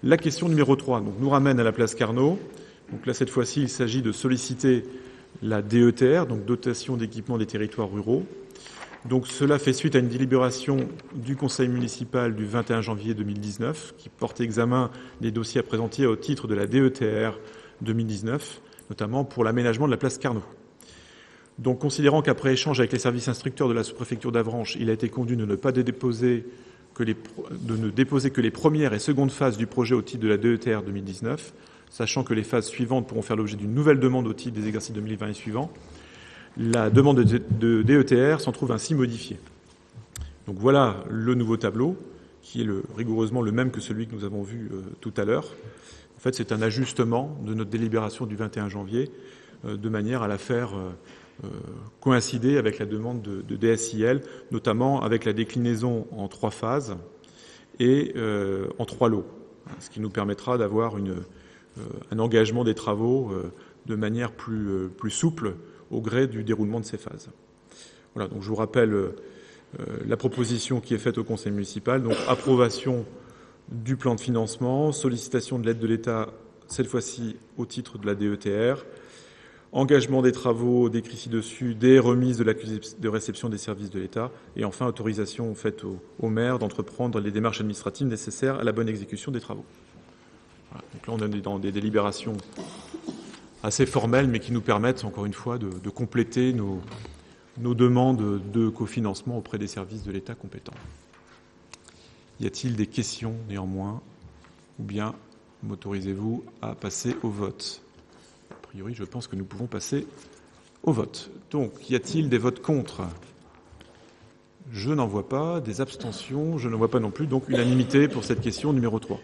La question numéro 3 nous ramène à la place Carnot. Donc là, cette fois-ci, il s'agit de solliciter la DETR, donc dotation d'équipement des territoires ruraux. Donc cela fait suite à une délibération du Conseil municipal du 21 janvier 2019 qui porte examen des dossiers à présenter au titre de la DETR 2019, notamment pour l'aménagement de la place Carnot. Donc considérant qu'après échange avec les services instructeurs de la sous-préfecture d'Avranches, il a été convenu de ne déposer que les premières et secondes phases du projet au titre de la DETR 2019, sachant que les phases suivantes pourront faire l'objet d'une nouvelle demande au titre des exercices 2020 et suivants, la demande de DETR s'en trouve ainsi modifiée. Donc voilà le nouveau tableau, qui est rigoureusement le même que celui que nous avons vu tout à l'heure. En fait, c'est un ajustement de notre délibération du 21 janvier, de manière à la faire coïncider avec la demande de DSIL, notamment avec la déclinaison en 3 phases et en 3 lots, ce qui nous permettra d'avoir un engagement des travaux de manière plus souple au gré du déroulement de ces phases. Voilà, donc je vous rappelle la proposition qui est faite au Conseil municipal, donc approbation du plan de financement, sollicitation de l'aide de l'État, cette fois-ci au titre de la DETR, engagement des travaux décrits ci-dessus, des remises de l'accusé de réception des services de l'État, et enfin autorisation faite au maire d'entreprendre les démarches administratives nécessaires à la bonne exécution des travaux. Voilà, donc là, on est dans des délibérations assez formelles, mais qui nous permettent, encore une fois, de compléter nos demandes de cofinancement auprès des services de l'État compétents. Y a-t-il des questions, néanmoins, ou bien m'autorisez-vous à passer au vote ? A priori, je pense que nous pouvons passer au vote. Donc, y a-t-il des votes contre ? Je n'en vois pas. Des abstentions ? Je n'en vois pas non plus. Donc, unanimité pour cette question numéro 3.